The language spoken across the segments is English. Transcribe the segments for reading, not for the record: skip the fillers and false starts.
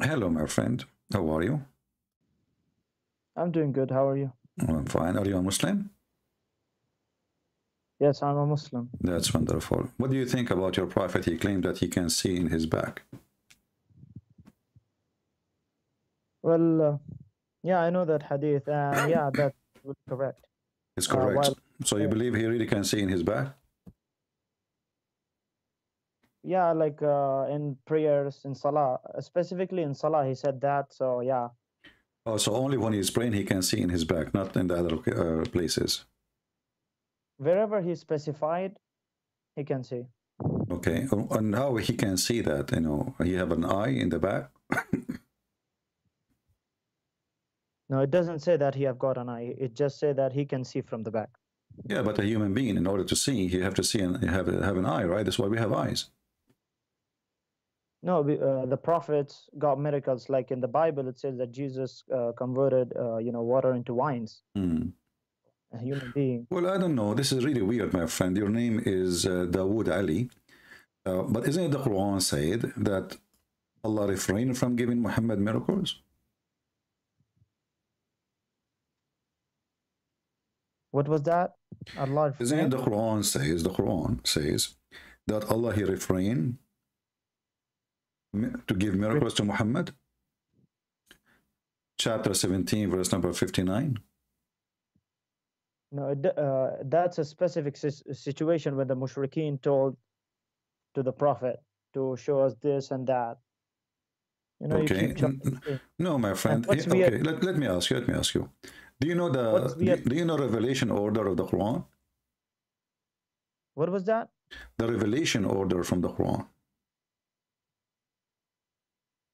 Hello, my friend. How are you? I'm doing good. How are you? I'm fine. Are you a Muslim? Yes, I'm a Muslim. That's wonderful. What do you think about your prophet? He claimed that he can see in his back. Well, yeah, I know that hadith, and yeah, that's really correct. It's correct. While So you believe he really can see in his back? yeah, like in prayers in Salah, specifically in Salah, he said that. So yeah, Oh, so only when he's praying he can see in his back, not in the other places. wherever he specified, he can see. Okay. And how he can see that? He have an eye in the back. No, it doesn't say that he have got an eye. It just say that he can see from the back. Yeah, but a human being, in order to see, he have to see and have an eye, right? That's why we have eyes. No, the prophets got miracles. Like in the Bible, it says that Jesus converted, water into wines. Hmm. A human being. Well, I don't know. This is really weird, my friend. Your name is Dawood Ali. But isn't it the Quran said that Allah refrained from giving Muhammad miracles? What was that? Allah Isn't it refrained. the Quran says that Allah he refrained to give miracles to Muhammad? Chapter 17, verse number 59. No, that's a specific situation when the mushrikeen told to the prophet to show us this and that. You know, you Okay. keep chopping. No, my And friend. what's weird? Okay, let me ask you. Let me ask you. Do you know What's weird? do you know revelation order of the Quran? What was that? The revelation order from the Quran.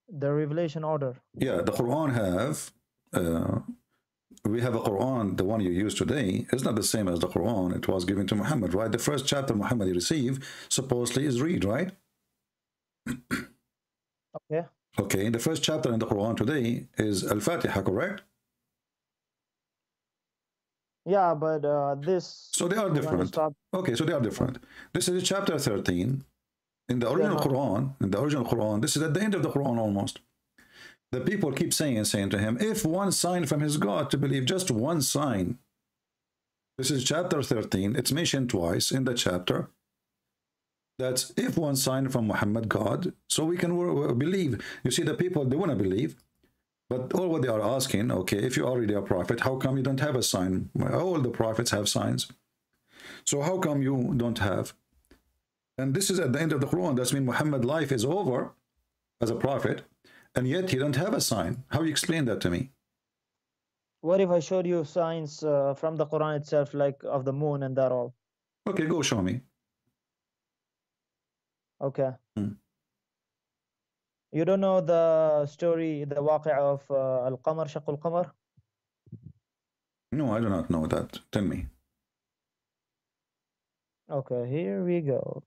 The revelation order. Yeah, the Quran have we have a Quran, the one you use today, is not the same as the Quran. It was given to Muhammad, right? The first chapter Muhammad received supposedly is read, right? Okay. Okay, the first chapter in the Quran today is Al-Fatiha, correct? Yeah, but this. So they are different. Okay, so they are different. This is chapter 13. In the original Quran, this is at the end of the Quran almost. The people keep saying to him, if one sign from his God to believe, just one sign. This is chapter 13. It's mentioned twice in the chapter. That's if one sign from Muhammad God, so we can believe. You see, the people, they want to believe. But all what they are asking, okay, if you're already a prophet, how come you don't have a sign? All the prophets have signs. So how come you don't have? And this is at the end of the Quran. That's mean Muhammad's life is over as a prophet, and yet he don't have a sign. How you explain that to me? What if I showed you signs from the Quran itself, like of the moon and that all? Okay, go show me. Okay. You don't know the story, the waqi' of Al-Qamar, Shaq al-Qamar? No, I do not know that. Tell me. Okay, here we go.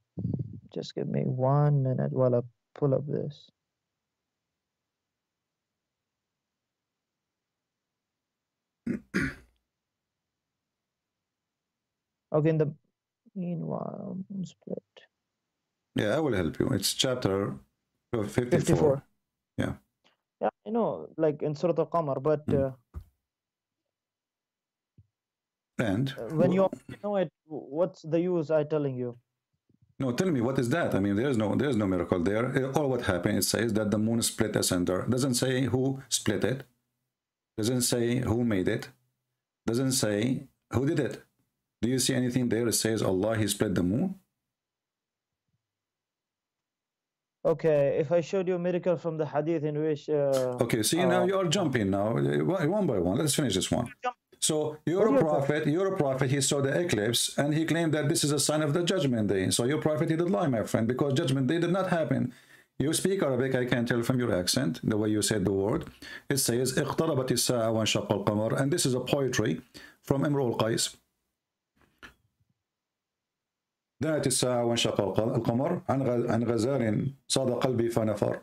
Just give me 1 minute while I pull up this. Okay, in the meanwhile, split. Yeah, I will help you. It's chapter 54. 54. Yeah. Yeah, I know, like in Surah Al-Qamar, but and when you know it, what's the use I telling you? No, tell me, what is that? I mean, there's no miracle there. All what happened, it says that the moon split asunder. Doesn't say who split it. Doesn't say who made it. Doesn't say who did it. Do you see anything there? It says Allah, he split the moon. Okay, if I showed you a miracle from the hadith in which... okay, see, now you are jumping now, one by one. Let's finish this one. So you're a prophet, he saw the eclipse, and he claimed that this is a sign of the judgment day. So your prophet, he did lie, my friend, because judgment day did not happen. You speak Arabic, I can tell from your accent, the way you said the word. It says, اقتربت الساعة وانشق القمر, and this is a poetry from Imru al-Qais. دنت الساعة وانشق القمر عن غزال صاد قلبي فنفر.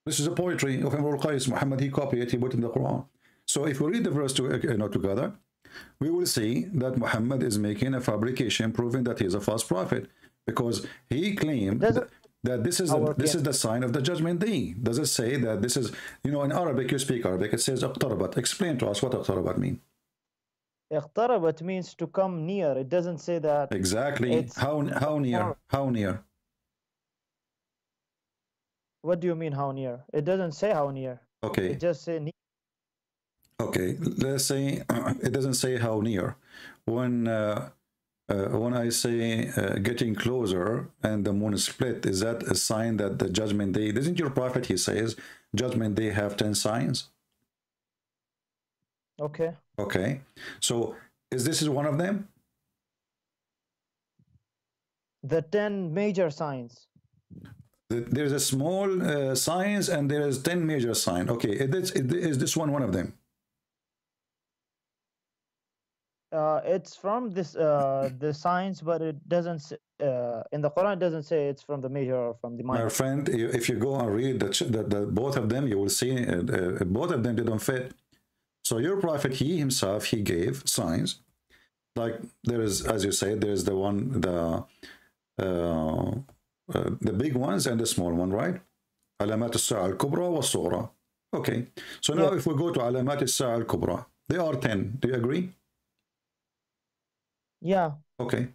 This is a poetry of Imru al-Qais. Muhammad, he copied it, he put it in the Quran. So if we read the verse together, we will see that Muhammad is making a fabrication proving that he is a false prophet, because he claimed that this is the sign of the judgment day? Does it say that this is, you know, in Arabic, you speak Arabic, it says اقتربت. Explain to us what اقتربت mean. اقتربت means to come near. It doesn't say that. Exactly. How near? How near? What do you mean how near? It doesn't say how near. Okay. It just say near. Okay, let's say it doesn't say how near. When I say getting closer and the moon is split, is that a sign that the judgment day? Isn't your prophet, he says, judgment day have 10 signs? Okay. Okay, so this is one of them? The 10 major signs. There's a small signs and there is 10 major sign. Okay, is this one of them? It's from this the signs, but it doesn't in the Quran. It doesn't say it's from the major or from the minor. My friend, if you go and read the both of them, you will see both of them didn't fit. So your prophet, he himself, he gave signs, like there is, as you say, there's the one, the big ones and the small one, right? علامات الساعة الكبرى والصغرى. Okay, so now if we go to علامات الساعة الكبرى, they are 10. Do you agree? Yeah. Okay,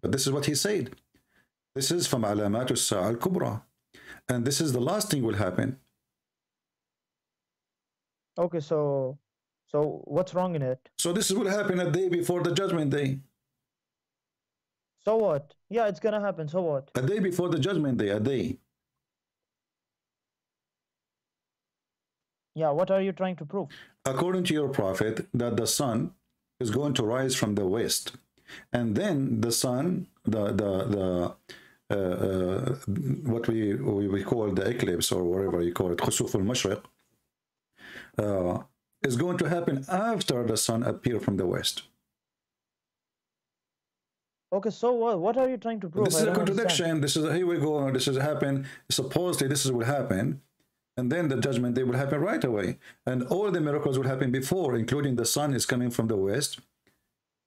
but this is what he said. This is from علامات الساعة الكبرى, and this is the last thing will happen. Okay, so what's wrong in it? So this will happen a day before the judgment day. So what? Yeah, it's gonna happen. So what? A day before the judgment day, a day. Yeah, what are you trying to prove? According to your prophet, that the sun is going to rise from the west, and then the sun, what we call the eclipse, or whatever you call it, khusuf al-mashriq, is going to happen after the sun appear from the west. Okay, so what are you trying to prove? This is a contradiction. This is here we go. This is happen. Supposedly this will happen, and then the judgment day will happen right away, and all the miracles will happen before, including the sun is coming from the west,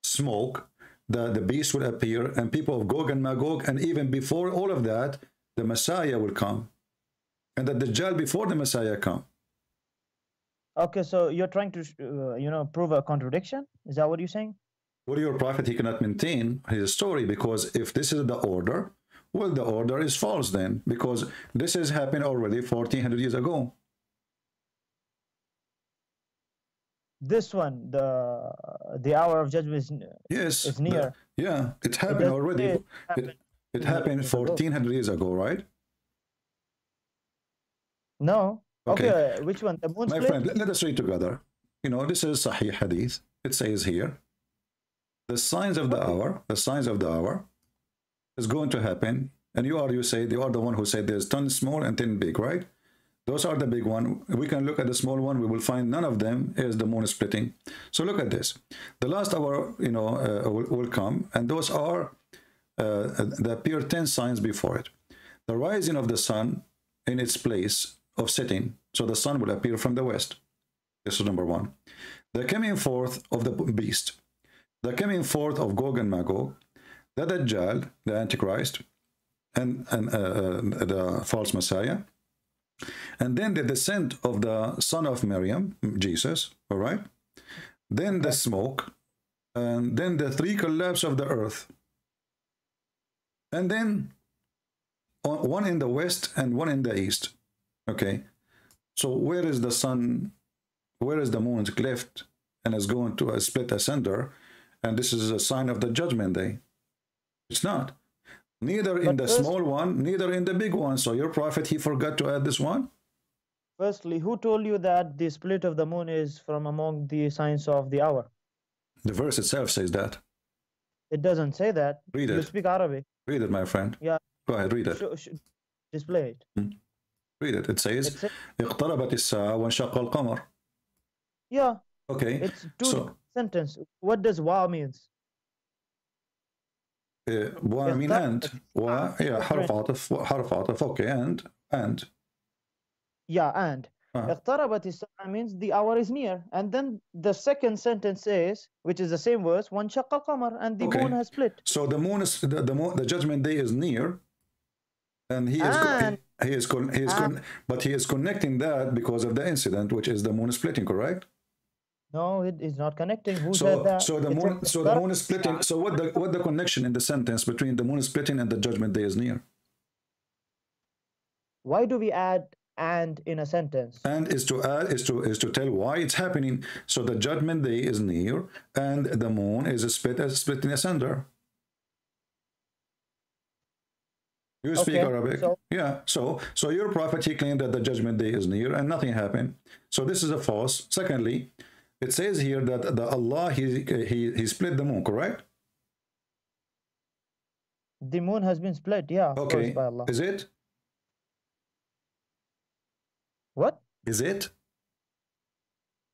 smoke, the beast will appear, and people of Gog and Magog, and even before all of that, the Messiah will come, and the Dajjal before the Messiah come. Okay, so you're trying to, you know, prove a contradiction? Is that what you're saying? Well, your prophet, he cannot maintain his story, because if this is the order, well, the order is false then, because this has happened already 1400 years ago. This one, the hour of judgment is near. Yeah, it happened already. It happened 1400 years ago, right? No. Okay, which one? The moon split? My friend, let us read together. You know, this is Sahih Hadith. It says here, the signs of the hour, is going to happen. And you say, you are the one who said there's 10 small and 10 big, right? Those are the big one. We can look at the small one. We will find none of them is the moon splitting. So look at this. The last hour, you know, will come, and those are there appear 10 signs before it. The rising of the sun in its place of setting. So the sun will appear from the west. This is number one. The coming forth of the beast. The coming forth of Gog and Magog. The Dajjal, the Antichrist, and the false Messiah. And then the descent of the son of Maryam, Jesus, all right? Then the smoke, and then the three collapse of the earth. And then one in the west and one in the east. Okay, so where is the sun, where is the moon's cleft and is going to split asunder, and this is a sign of the judgment day? It's not. Neither in the small one, neither in the big one. So your prophet, he forgot to add this one? Firstly, who told you that the split of the moon is from among the signs of the hour? The verse itself says that. It doesn't say that. Read it. You speak Arabic. Read it, my friend. Yeah. Go ahead, read it. Display it. Read it. It says, اقتربت الساعة وانشق القمر. Yeah. Okay. It's two sentence. What does wa means? Wa mean and. Wa, yeah, حرف عطف. Okay, and. Yeah, and. اقتربت الساعة means the hour is near. And then the second sentence says, which is the same verse, وانشق القمر, and the moon has split. So the moon is the judgment day is near. And he is And but he is connecting that because of the incident, which is the moon splitting, correct? no, it is not connecting. Who said that? So the moon is splitting. So what the connection in the sentence between the moon splitting and the judgment day is near? Why do we add and in a sentence? And is to add is to tell why it's happening. So the judgment day is near, and the moon is splitting asunder. You speak Arabic? So, yeah. So your prophet, he claimed that the judgment day is near and nothing happened. So this is a false. Secondly, it says here that the Allah he split the moon, correct? The moon has been split, yeah. Okay. By Allah. Is it? What? Is it?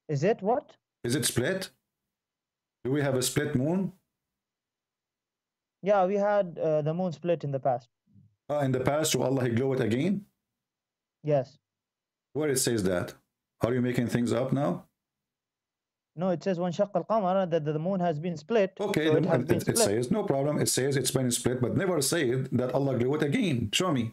Is it what? Is it split? Do we have a split moon? Yeah, we had the moon split in the past. In the past, so Allah he glow it again? Yes. Where it says that? Are you making things up now? No, it says when shaqqa al-qamar that the moon has been split. Okay, so it says, no problem. It says it's been split, but never said that Allah glow it again. Show me.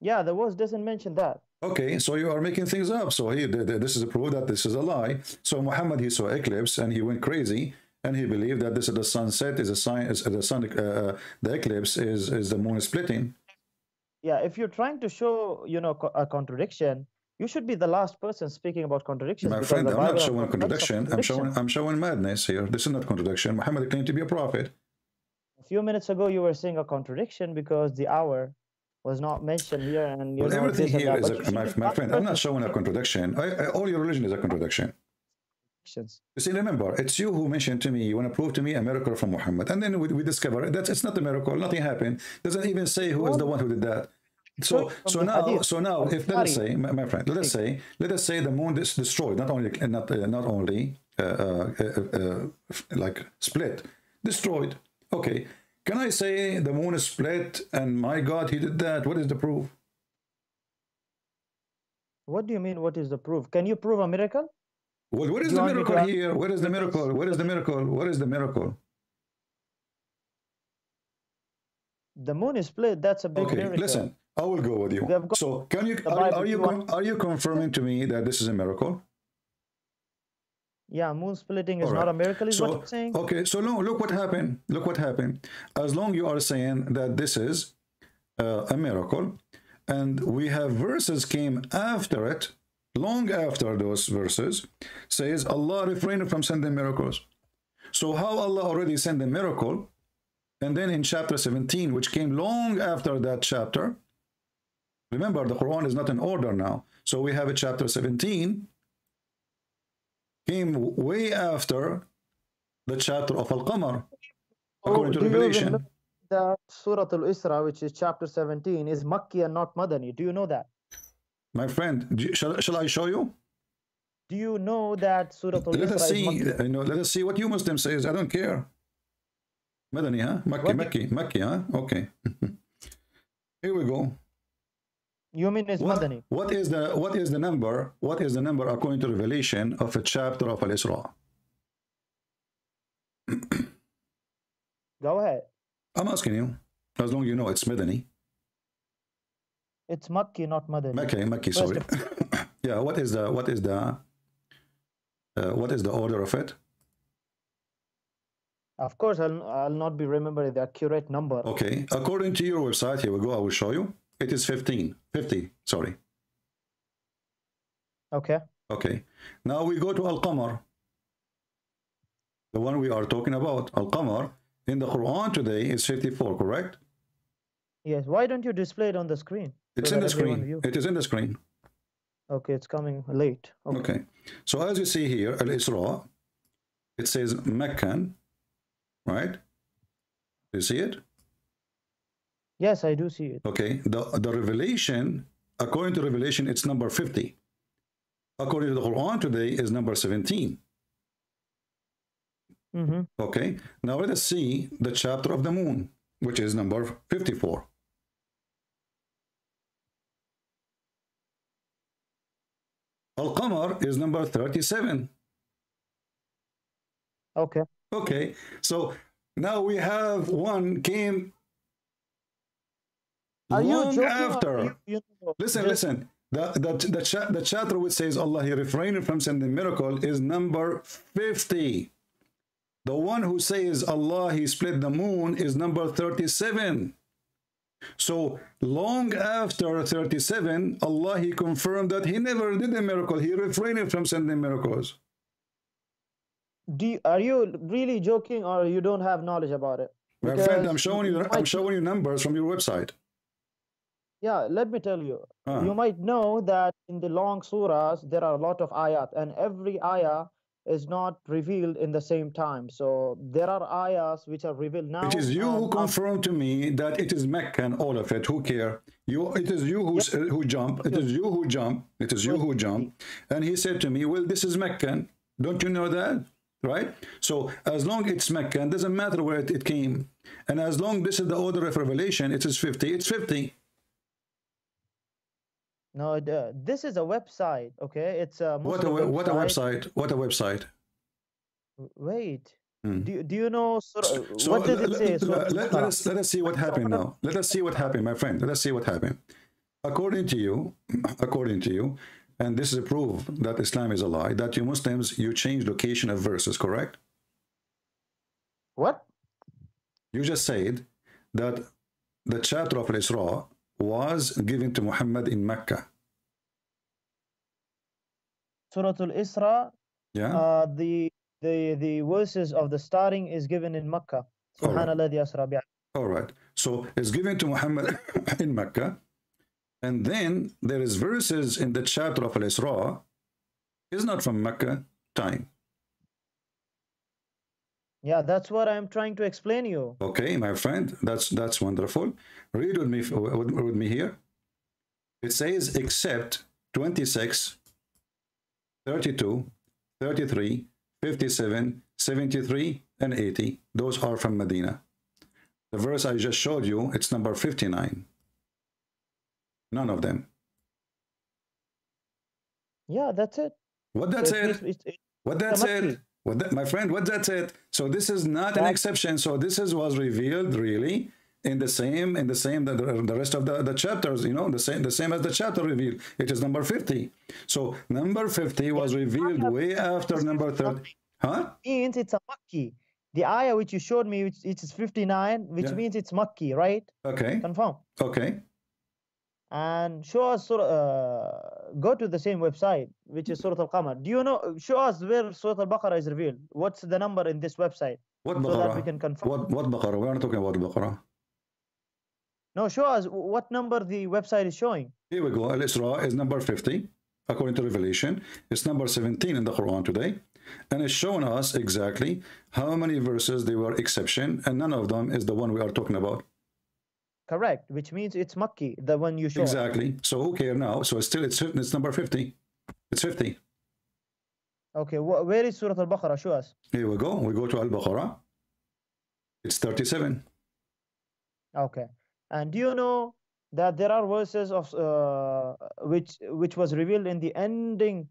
Yeah, the verse doesn't mention that. Okay, so you are making things up. So this is a proof that this is a lie. So Muhammad, he saw eclipse and he went crazy, and he believed that this is the sunset, is a sign, is the sun, the eclipse is the moon splitting. Yeah, if you're trying to show, a contradiction, you should be the last person speaking about contradictions. My friend, I'm not showing contradiction. I'm showing madness here. This is not contradiction. Muhammad claimed to be a prophet. A few minutes ago, you were saying a contradiction because the hour was not mentioned here, and well, everything here is my friend. I'm not showing a contradiction. All your religion is a contradiction. You see, remember, it's you who mentioned to me, you want to prove to me a miracle from Muhammad, and then we discover that it's not a miracle, nothing happened. Doesn't even say who is the one who did that. So now, if let us say, my friend, let us say the moon is destroyed, not only like split, destroyed. Okay, can I say the moon is split and my God, he did that? What is the proof? What do you mean? What is the proof? Can you prove a miracle? Well, what is the miracle here? What is the miracle? What is the miracle? What is the miracle? The moon is split. That's a big miracle. Listen, I will go with you. So, are you confirming to me that this is a miracle? Yeah, moon splitting is not a miracle, is what you're saying. Okay, so no, look what happened. Look what happened. As long you are saying that this is a miracle, and we have verses came after it, long after those verses, says Allah refrained from sending miracles. So how Allah already sent a miracle, and then in chapter 17, which came long after that chapter, remember the Quran is not in order now. So we have a chapter 17, came way after the chapter of Al-Qamar, according to Revelation. That Surah Al-Isra, which is chapter 17, is Makki and not Madani. Do you know that? My friend, shall I show you? Do you know that Surah Al-Isra let us see what you Muslims says. I don't care. Madani, huh? Makki, huh? Okay. Here we go. You mean it's Madani? What is the number? What is the number according to Revelation of a chapter of Al-Isra? Go ahead. I'm asking you. As long as you know it's Madani. It's Makki, not Madani. Makki, sorry. Yeah, what is the order of it? Of course, I'll not be remembering the accurate number. Okay, according to your website, here we go, I will show you. It is 50, sorry. Okay. Okay, now we go to Al-Qamar. The one we are talking about, Al-Qamar, in the Quran today is 54, correct? Yes, why don't you display it on the screen? It's in the screen. It is in the screen. Okay, it's coming late. Okay. So as you see here, Al-Isra, it says Meccan, right? Do you see it? Yes, I do see it. Okay. The Revelation, according to Revelation, it's number 50. According to the Quran today is number 17. Okay. Now let us see the chapter of the moon, which is number 54. Al-Qamar is number 37. Okay. Okay. So now we have one came Are you Long joking? after. Listen. The chapter which says Allah he refrained from sending miracle is number 50. The one who says Allah he split the moon is number 37. So long after 37, Allah he confirmed that he never did a miracle. He refrained from sending miracles. Are you really joking, or you don't have knowledge about it? My friend, I'm showing you numbers from your website. Yeah, let me tell you. You might know that in the long surahs there are a lot of ayat, and every ayah is not revealed in the same time. So there are ayahs which are revealed now. It is you who confirmed to me that it is Mecca and all of it. Who care? It is you who jump. It is you who jump. It is you who jump. And he said to me, well, this is Meccan. Don't you know that? Right? So as long it's Meccan, doesn't matter where it came. And as long this is the order of revelation, it is 50. It's 50. No, this is a website, okay? It's a Muslim website. What a website? What a website? Wait. Do you know what does it say? Let us see what happened now. Let us see what happened, my friend. Let us see what happened. According to you, and this is a proof that Islam is a lie, that you Muslims, you change location of verses, correct? What? You just said that the chapter of Al-Isra was given to Muhammad in Mecca. Surah Al-Isra, yeah. The verses of the starting is given in Mecca. Subhanalladhi asra bi'abdihi. All right. So it's given to Muhammad in Mecca. And then there is verses in the chapter of Al-Isra is not from Mecca time. Yeah, that's what I'm trying to explain you. Okay, my friend, that's wonderful. Read with me here. It says except 26, 32, 33, 57, 73, and 80. Those are from Medina. The verse I just showed you, it's number 59. None of them. Yeah, that's it. What that's it? What that's it? My friend, what that's it? So this is not an exception. So this was revealed really in the same the rest of the chapters, you know, the same as the chapter revealed. It is number 50. So number 50 was revealed way after number 30. Huh? Means it's a Makki. The ayah which you showed me, which is 59, which means it's Makki, right? Okay. Confirm. Okay. And show us go to the same website, which is Surah Al-Qamar. Do you know? Show us where Surah Al-Baqarah is revealed. What's the number in this website? What so Baqarah? that we can confirm. What Baqarah? We are not talking about Baqarah. No, show us what number the website is showing. Here we go. Al-Isra is number 50, according to Revelation. It's number 17 in the Quran today. And it's showing us exactly how many verses they were exception, and none of them is the one we are talking about. Correct, which means it's Makki, the one you showed. Exactly. So who cares now? So it's number 50. It's 50. Okay, where is Surah Al-Baqarah? Show us. Here we go. We go to Al-Baqarah. It's 37. Okay. And do you know that there are verses of which was revealed in the ending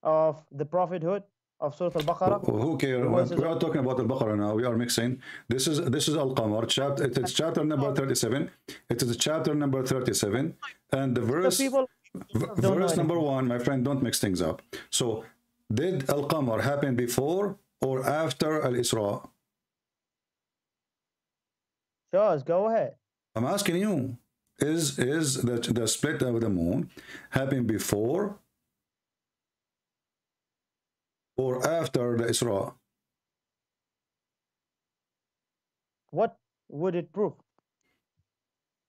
of the prophethood of Surah Al-Baqarah? Who cares? We are talking about Al-Baqarah now. We are mixing. This is Al-Qamar chapter. It's chapter number 37. It is chapter number 37, and the verse verse number 1. My friend, don't mix things up. So, did Al-Qamar happen before or after Al-Isra? Sure, go ahead. I'm asking you, is the split of the moon happen before or after the Isra? What would it prove?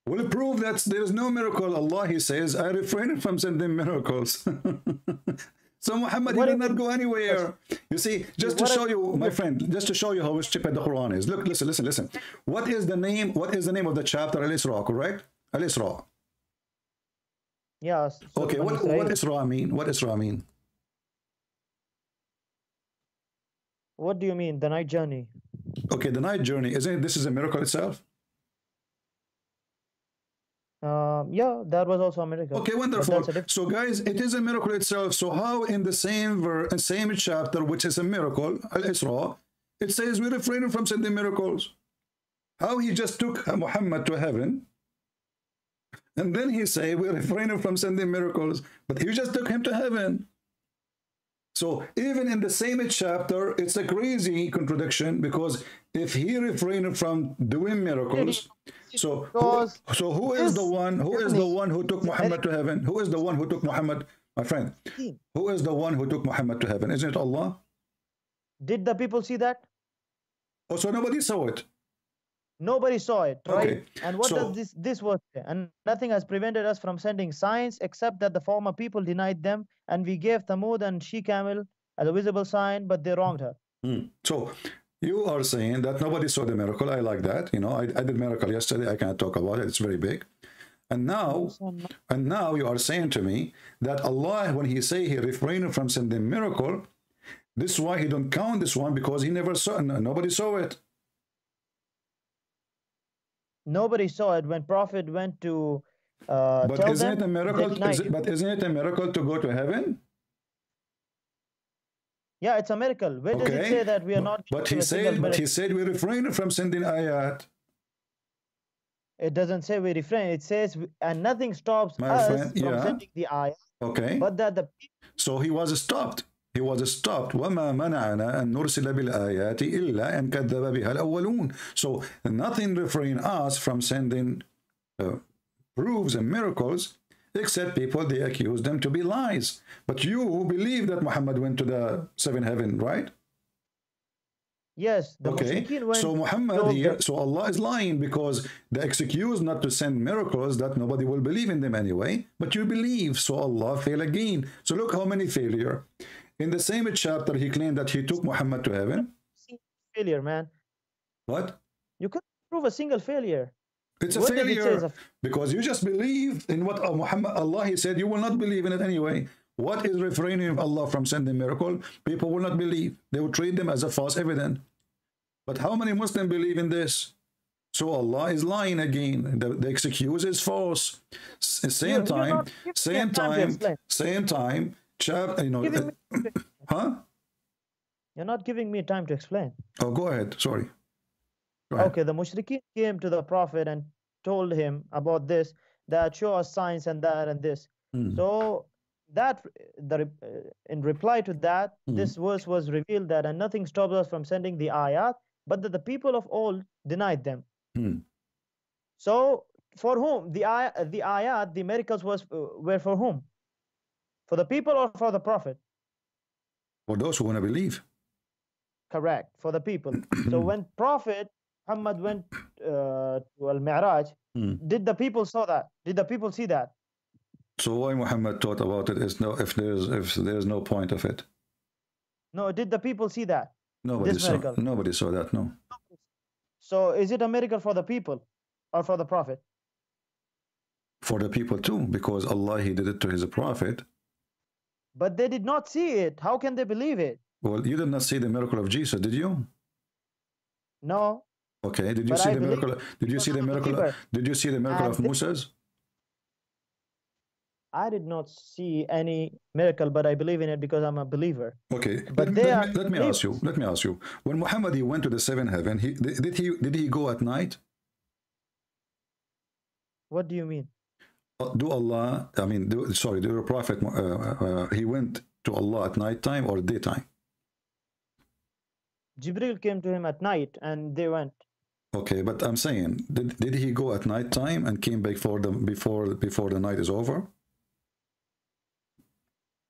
Will it prove that there is no miracle? Allah, he says, I refrain from sending miracles. So Muhammad, he did not go anywhere. You see, just to show you, my friend, just to show you how stupid the Quran is. Look, listen. What is the name of the chapter? Al-Isra, correct? Al-Isra. Yes. Okay, what Isra mean? What Isra mean? What do you mean? The night journey. Okay, the night journey. Isn't this is a miracle itself? Yeah, that was also a miracle. Okay, wonderful. So guys, it is a miracle itself. So how in the same chapter, which is a miracle, Al-Isra, it says we refrain from sending miracles? How he just took Muhammad to heaven And then he say, we're refraining from sending miracles, but you just took him to heaven. So even in the same chapter, it's a crazy contradiction, because if he refrained from doing miracles, so who is the one? Who is the one who took Muhammad to heaven? Who is the one who took Muhammad, my friend? Who is the one who took Muhammad to heaven? Isn't it Allah? Did the people see that? Oh, so nobody saw it. Nobody saw it, right? Okay. And what does this was? And nothing has prevented us from sending signs, except that the former people denied them, and we gave Thamud and She-Camel as a visible sign, but they wronged her. So you are saying that nobody saw the miracle. I like that. You know, I did miracle yesterday. I can't talk about it. It's very big. And now you are saying to me that Allah, when he say he refrained from sending miracle, this is why he don't count this one, because he never saw, nobody saw it. Nobody saw it when Prophet went to but tell isn't them, it a miracle? But isn't it a miracle to go to heaven? Yeah, it's a miracle. Where does it say that we are not? But he said we refrain from sending ayat. It doesn't say we refrain. It says, and nothing stops us from sending the ayat. Okay. But that the so he was stopped. He was stopped. وَمَا مَنَعَنَا أَن نُرْسِلَ بِالْآيَاتِ إِلَّا أَن كَذَّبَ بِهَا الْأَوَّلُونَ. So nothing refrain us from sending proofs and miracles, except people, they accuse them to be lies. But you believe that Muhammad went to the seventh heaven, right? Yes. Okay. So Muhammad here, so Allah is lying, because the excuse not to send miracles that nobody will believe in them anyway, but you believe, so Allah fail again. So look how many failure. In the same chapter, he claimed that he took Muhammad to heaven. Failure, man. What? You couldn't prove a single failure. It's a failure, because you just believe in what Muhammad, Allah, he said, you will not believe in it anyway. What is refraining Allah from sending miracle? People will not believe. They will treat them as a false evidence. But how many Muslims believe in this? So Allah is lying again. The excuse is false. Same time, you know, huh? You're not giving me time to explain. Oh, go ahead. Sorry. Go ahead. Okay, the mushrikeen came to the Prophet and told him about this, that show us signs and that and this. So that in reply to that, this verse was revealed that, and nothing stops us from sending the ayat, but that the people of old denied them. So for whom the ayat, the miracles were for whom? For the people or for the Prophet? For those who want to believe. Correct, for the people. So when Prophet Muhammad went to Al-Mi'raj, did the people saw that? Did the people see that? So why Muhammad taught about it is no, if there's no point of it. No, did the people see that? Nobody saw that, no. So is it a miracle for the people or for the Prophet? For the people too, because Allah, he did it to his Prophet. But they did not see it. How can they believe it? Well, you did not see the miracle of Jesus, did you? No. Okay, did you see the miracle? Did you see the miracle? Did you see the miracle of Moses? I did not see any miracle, but I believe in it because I'm a believer. Okay, but let me ask you. When Muhammad, he went to the seventh heaven, did he go at night? What do you mean? Do your Prophet, he went to Allah at night time or daytime? Jibril came to him at night and they went. Okay, but I'm saying, did he go at night time and came back before the night is over?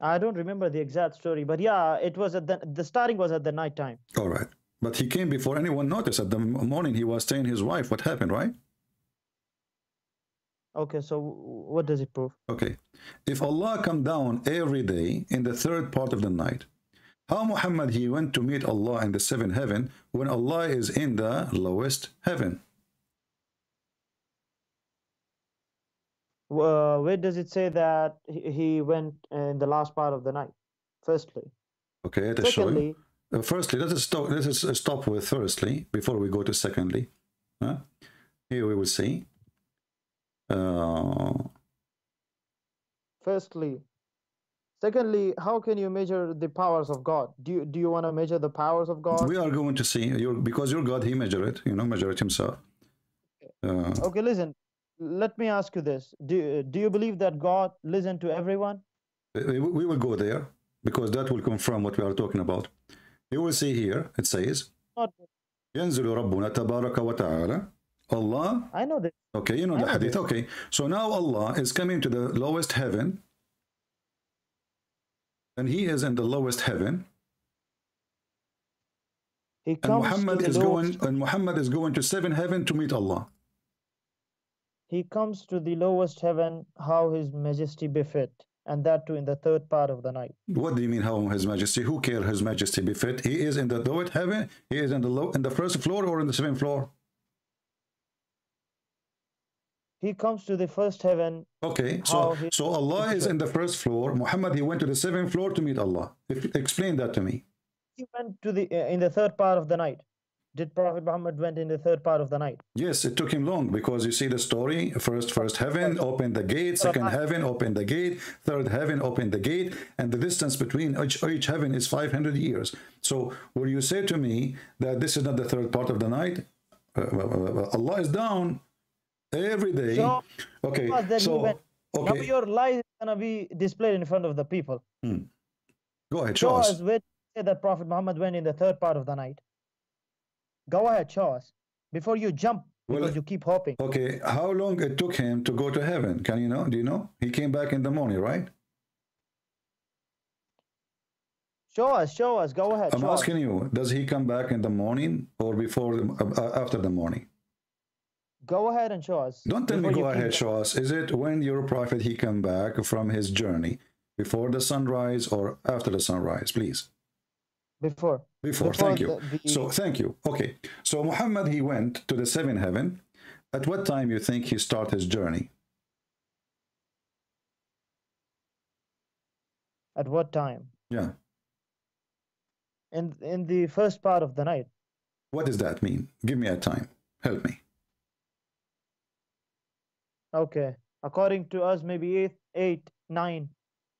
I don't remember the exact story, but yeah, it was at the starting was at the night time. All right, but he came before anyone noticed. At the morning, he was staying his wife. What happened, right? Okay, so what does it prove? Okay, if Allah come down every day in the third part of the night, how Muhammad, he went to meet Allah in the seventh heaven when Allah is in the lowest heaven? Where does it say that he went in the last part of the night? Firstly. Okay, secondly, firstly, let us stop with firstly before we go to secondly. Here we will see. Firstly. Secondly, how can you measure the powers of God? Do you want to measure the powers of God? We are going to see because your God, he measure it, measure it himself. Okay, listen. let me ask you this. Do you believe that God listens to everyone? We will go there because that will confirm what we are talking about. You will see here, it says, Not, ينزل ربنا تبارك وتعالى. Allah. I know this. Okay, you know the hadith. Okay, so now Allah is coming to the lowest heaven, and He is in the lowest heaven. He comes and Muhammad is going to seven heaven to meet Allah. He comes to the lowest heaven, how His Majesty befit, and that too in the third part of the night. What do you mean, how His Majesty? Who cares His Majesty befit? He is in the lowest heaven. He is in the first floor or in the seventh floor. He comes to the first heaven. Okay, so Allah is in the first floor. Muhammad, he went to the seventh floor to meet Allah. Explain that to me. He went to in the third part of the night. Did Prophet Muhammad went in the third part of the night? Yes, it took him long because you see the story. First heaven, open the gate. Second heaven, open the gate. Third heaven, open the gate. And the distance between each heaven is 500 years. So will you say to me that this is not the third part of the night? Allah is down every day. So, okay, okay. Now your lie is going to be displayed in front of the people. Go ahead, show us. Where say that Prophet Muhammad went in the third part of the night. Go ahead, show us. Before you jump, because you keep hoping. Okay, how long it took him to go to heaven? Can you know? Do you know? He came back in the morning, right? Show us. Go ahead. I'm asking you, does he come back in the morning or before, after the morning? Go ahead and show us. Don't tell me go ahead, show us. Is it when your prophet, he come back from his journey, before the sunrise or after the sunrise, please? Before, thank you. So, thank you. Okay, so Muhammad, he went to the seventh heaven. At what time you think he started his journey? At what time? Yeah. In the first part of the night. What does that mean? Give me a time. Help me. Okay. According to us, maybe 8, 9.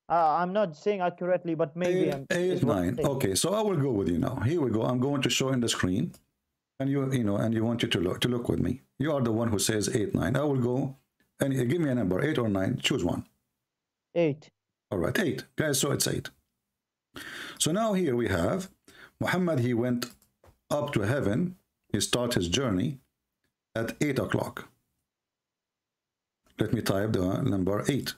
I'm not saying accurately, but maybe 8, 9. Okay, so I will go with you now. Here we go. I'm going to show in the screen, and you want you to look with me. You are the one who says 8, 9. I will go and give me a number, 8 or 9. Choose one. 8. All right, 8, guys. So it's 8. So now here we have Muhammad. He went up to heaven. He started his journey at 8 o'clock. Let me type the number 8.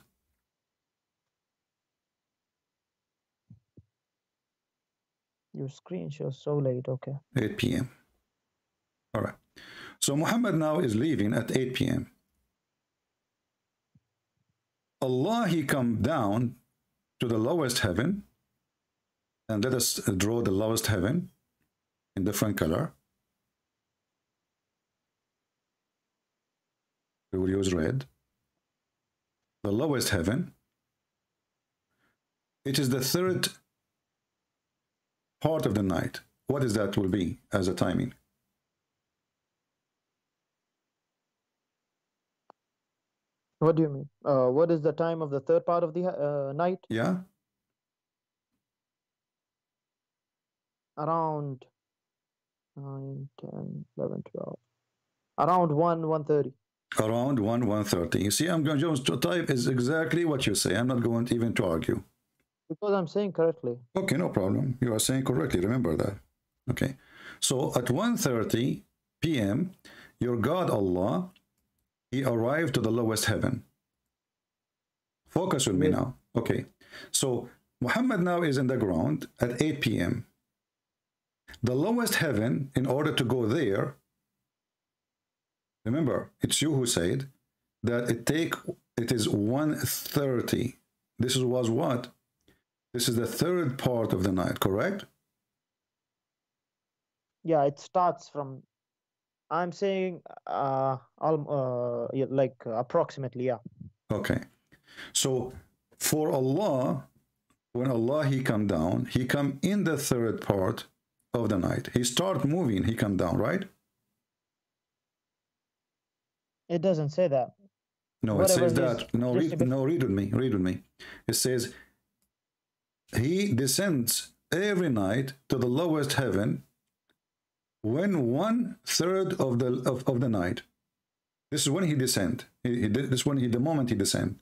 Your screen shows so late. Okay. 8 p.m. All right. So Muhammad now is leaving at 8 p.m. Allah, he come down to the lowest heaven. And let us draw the lowest heaven in different color. We will use red. The lowest heaven. It is the third part of the night. What is that will be as a timing? What do you mean? What is the time of the third part of the night? Yeah. Around 9, 10, 11, 12. Around 1:30. Around 1:30. You see, I'm going to type is exactly what you say. I'm not going even to argue. Because I'm saying correctly. Okay, no problem. You are saying correctly. Remember that. Okay. So at 1:30 p.m., your God Allah, he arrived to the lowest heaven. Focus with me now. Okay. So Muhammad now is in the ground at 8 p.m. The lowest heaven, in order to go there, remember, it's you who said that it is 1:30. This was what? This is the third part of the night, correct? Yeah, it starts from, I'm saying, like approximately, yeah. Okay. So for Allah, when Allah, he come down, he come in the third part of the night. He start moving, he come down, right? It doesn't say that. No, it says that. No, read with me. Read with me. It says, he descends every night to the lowest heaven when 1/3 of the night. This is when he descend. He did this when he the moment he descend.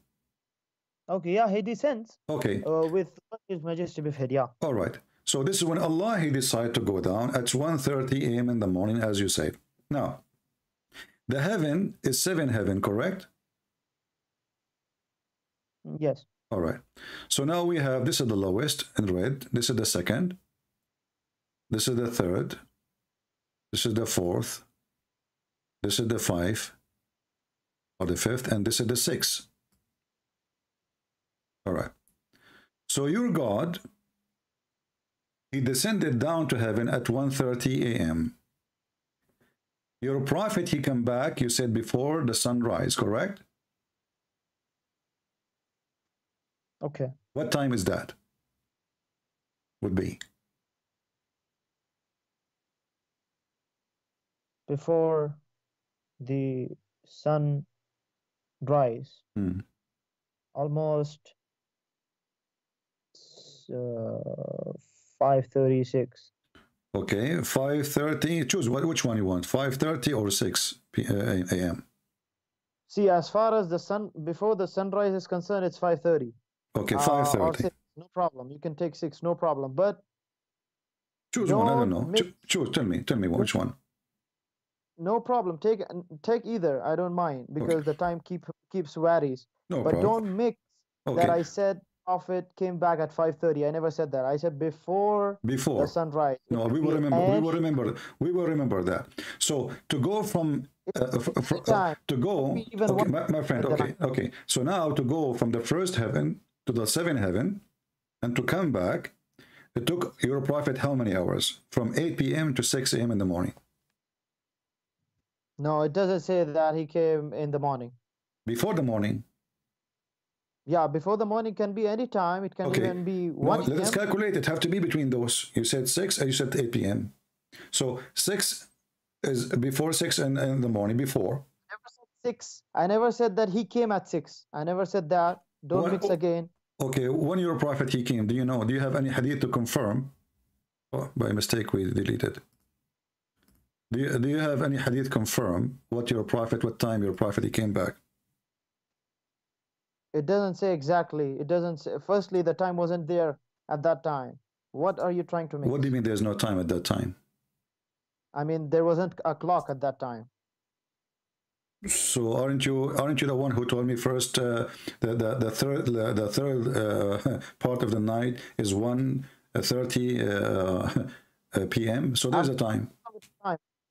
Okay, yeah, he descends. Okay. With His Majesty befit, yeah. All right. So this is when Allah he decided to go down at 1:30 a.m. in the morning, as you say. Now, the heaven is 7 heaven, correct? Yes. All right. So now we have, this is the lowest in red. This is the second. This is the third. This is the fourth. This is the five, or the fifth, and this is the sixth. All right. So your God, he descended down to heaven at 1:30 a.m. Your prophet, he come back, you said, before the sunrise, correct? Okay. What time is that? Would be Before the sun rise. Almost 5:36. okay. 5:30. Choose which one you want. 5:30 or 6 a.m. See, as far as the sun before the sunrise is concerned, it's 5:30. Okay, Or 5:30. 6, no problem. You can take 6, no problem. But choose one. I don't know. mix, Choose. Tell me which one. no problem. Take either. I don't mind because Okay. the time keeps varies. No But problem. don't mix that I said Prophet came back at 5:30. I never said that. I said before the sunrise. No, we will remember. We will remember. We will remember that. So to go from to go, okay, my friend. Okay, okay. So now to go from the first heaven to the 7th heaven, and to come back, it took your prophet how many hours? From 8 p.m. to 6 a.m. in the morning. No, it doesn't say that he came in the morning. Before the morning. Yeah, before the morning can be any time. It can even be 1 no, let us calculate. It have to be between those. You said 6 and you said 8 p.m. So 6 is before 6 in the morning, before. I never said 6. I never said that he came at 6. I never said that. Don't mix again. Okay, when your prophet he came, do you know? Do you have any hadith to confirm? Oh, by mistake we deleted. Do you have any hadith confirm what time your prophet he came back? It doesn't say exactly. It doesn't say. Firstly, the time wasn't there at that time. What are you trying to make? What do you mean there's no time at that time? I mean, there wasn't a clock at that time. So aren't you the one who told me first the third part of the night is 1:30 p.m. So there's a time.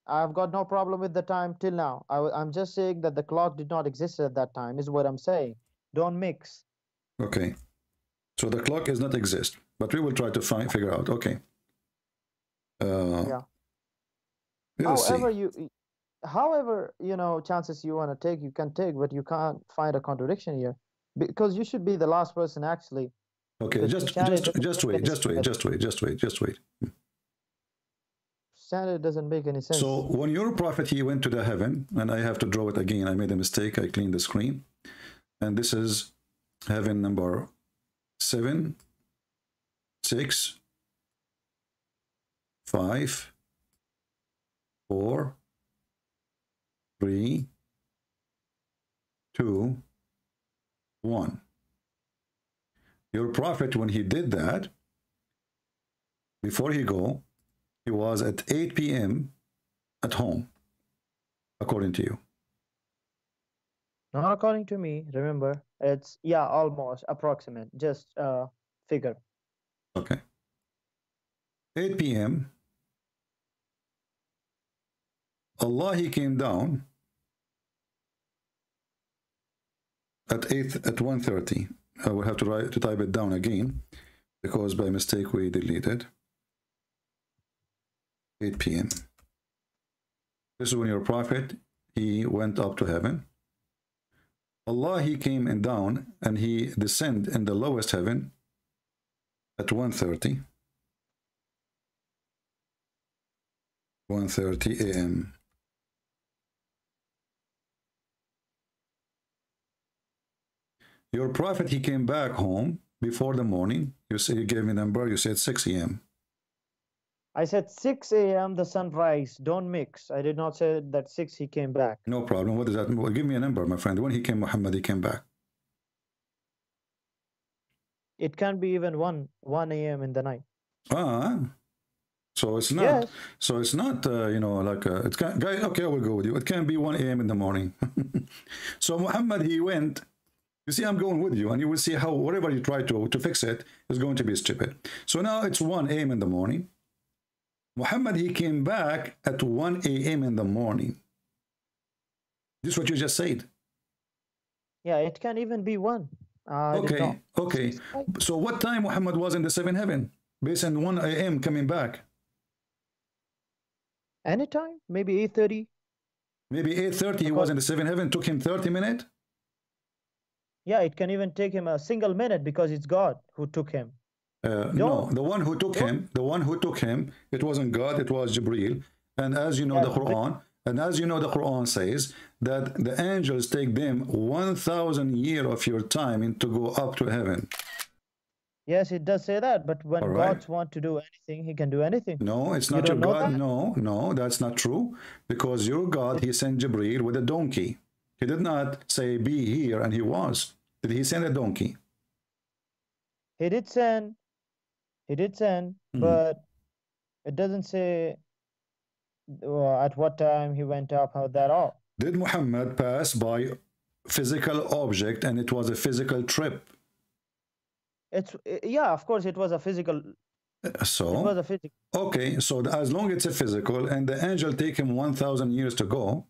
I've got no problem with the time till now. I'm just saying that the clock did not exist at that time is what I'm saying. Don't mix. Okay. So the clock does not exist, but we will try to figure out. Okay. Yeah. However, you know, chances you want to take, you can take, but you can't find a contradiction here because you should be the last person actually. Okay, just wait. Standard doesn't make any sense. So when your prophet he went to the heaven, and I have to draw it again. I made a mistake. I cleaned the screen, and this is heaven number 7, 6, 5, 4, 3, 2, 1. Your prophet, when he did that, before he go, he was at 8 p.m. at home, according to you. Not according to me. Remember, it's almost approximate, just figure. Okay. 8 p.m. Allah he came down at 1:30. I will have to type it down again because by mistake we deleted. 8 p.m. This is when your prophet he went up to heaven. Allah he came and down and he descended in the lowest heaven at 1:30. 1:30 a.m. Your prophet he came back home before the morning. You say you gave me a number. You said 6 a.m. I said 6 a.m. the sunrise. Don't mix. I did not say that 6 he came back. No problem. What does that mean? Well, give me a number, my friend. When he came, Muhammad, he came back. It can be even 1 a.m. in the night. Ah, so it's not. Yes. So it's not. You know, like it can. Guy, okay, I will go with you. It can be 1 a.m. in the morning. So Muhammad, he went. You see, I'm going with you, and you will see how whatever you try to fix it is going to be stupid. So now it's 1 a.m. in the morning. Muhammad, he came back at 1 a.m. in the morning. This is what you just said. Yeah, it can even be 1. Okay, okay. So what time Muhammad was in the seventh heaven? Based on 1 a.m. coming back. Anytime, maybe 8:30. Maybe 8:30 he was in the seventh heaven. Took him 30 minutes. Yeah, it can even take him a single minute because it's God who took him. No, the one who took him, it wasn't God, it was Jibreel. And as you know, the Quran says that the angels take them 1,000 years of your time to go up to heaven. Yes, it does say that, but when God wants to do anything, he can do anything. No, it's not your God. No, that's not true. Because your God, he sent Jibreel with a donkey. He did not say, be here, and he was. Did he send a donkey? He did send, but it doesn't say at what time he went up, how that all. Did Muhammad pass by physical object and it was a physical trip? Yeah, of course it was a physical. So it was a physical. Okay, so as long as it's a physical and the angel take him 1,000 years to go,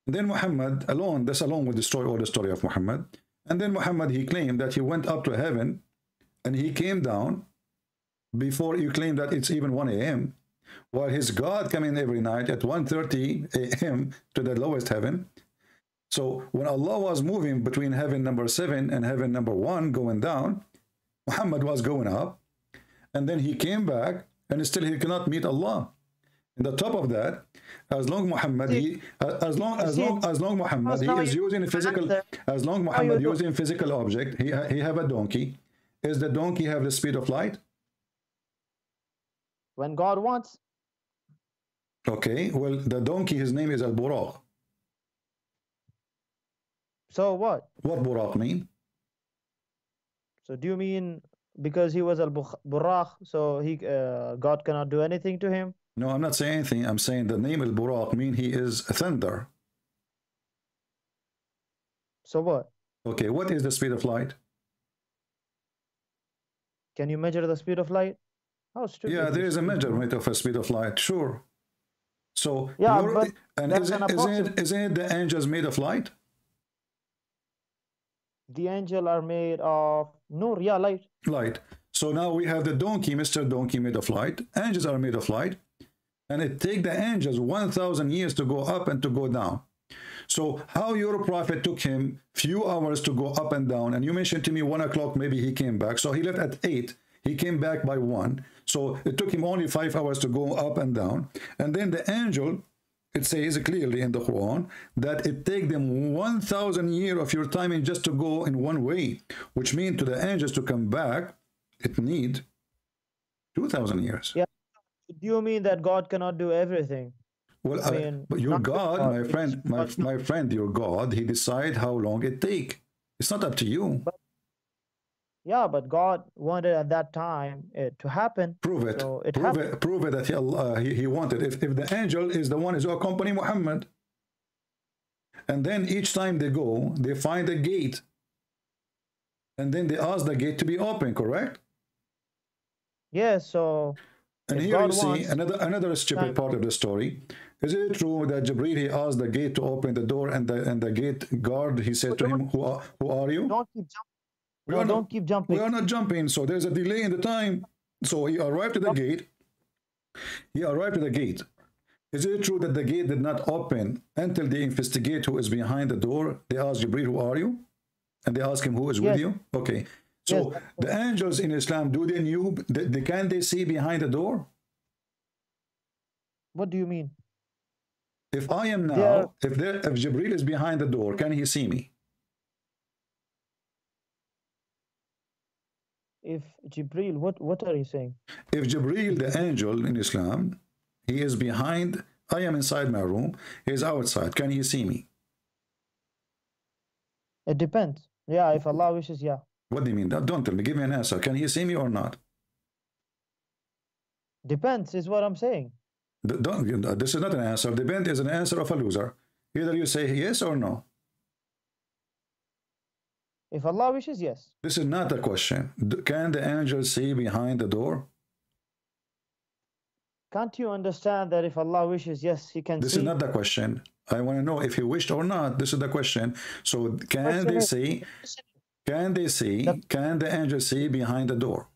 then Muhammad alone, that's along with the story or the story of Muhammad, and then Muhammad, he claimed that he went up to heaven and he came down before you claim that it's even 1 a.m. while his God come in every night at 1:30 a.m. to the lowest heaven. So when Allah was moving between heaven number 7 and heaven number 1 going down, Muhammad was going up, and then he came back, and still he cannot meet Allah. In the top of that, as long Muhammad he is using a physical, as long Muhammad using physical object, he have a donkey. Is the donkey have the speed of light? When God wants. Okay, well, the donkey, his name is Al-Buraq. So what? What Buraq mean? So do you mean because he was Al-Buraq, so he God cannot do anything to him? No, I'm not saying anything. I'm saying the name Al-Buraq mean he is thunder. So what? Okay, what is the speed of light? Can you measure the speed of light? How stupid. Yeah, there is a measurement of a speed of light, sure. So yeah, but and isn't it the angels made of light? The angels are made of nur, yeah, light. Light. So now we have the donkey, Mr. Donkey, made of light. Angels are made of light. And it take the angels 1,000 years to go up and to go down. So how your prophet took him few hours to go up and down, and you mentioned to me 1 o'clock maybe he came back. So he left at 8. He came back by 1. So it took him only 5 hours to go up and down. And then the angel, it says clearly in the Quran that it take them 1,000 years of your timing just to go in one way, which means to the angels to come back, it need 2,000 years. Yeah. Do you mean that God cannot do everything? Well, I mean, but your God, my friend, my friend, your God, he decide how long it take. It's not up to you. Yeah, but God wanted at that time it to happen. Prove it. So prove it that he wanted. If the angel is the one who accompany Muhammad, and then each time they go, they find a gate, and then they ask the gate to be open. Correct? Yes. So. And here you see another stupid part of the story. Is it true that Jibreel, he asked the gate to open the door, and the gate guard, he said to him, who are you? Don't keep jumping. Don't keep jumping. We are not jumping, so there's a delay in the time. So he arrived to the gate. Is it true that the gate did not open until they investigate who is behind the door? They ask Jibreel, who are you? And they ask him, who is with you? Okay. So the angels in Islam, do they knew? Can they see behind the door? What do you mean? If I am now, if Jibreel is behind the door, can he see me? If Jibril, what are you saying? If Jibril, the angel in Islam, he is behind, I am inside my room, he is outside. Can he see me? It depends. Yeah, if Allah wishes, yeah. What do you mean? Don't tell me. Give me an answer. Can he see me or not? Depends is what I'm saying. Don't, this is not an answer. Depend is an answer of a loser. Either you say yes or no. If Allah wishes, yes. This is not a question. Can the angel see behind the door? Can't you understand that if Allah wishes, yes, he can This see? is not the question. I want to know if he wished or not. This is the question. So can they see? Can they see? Can the angel see behind the door?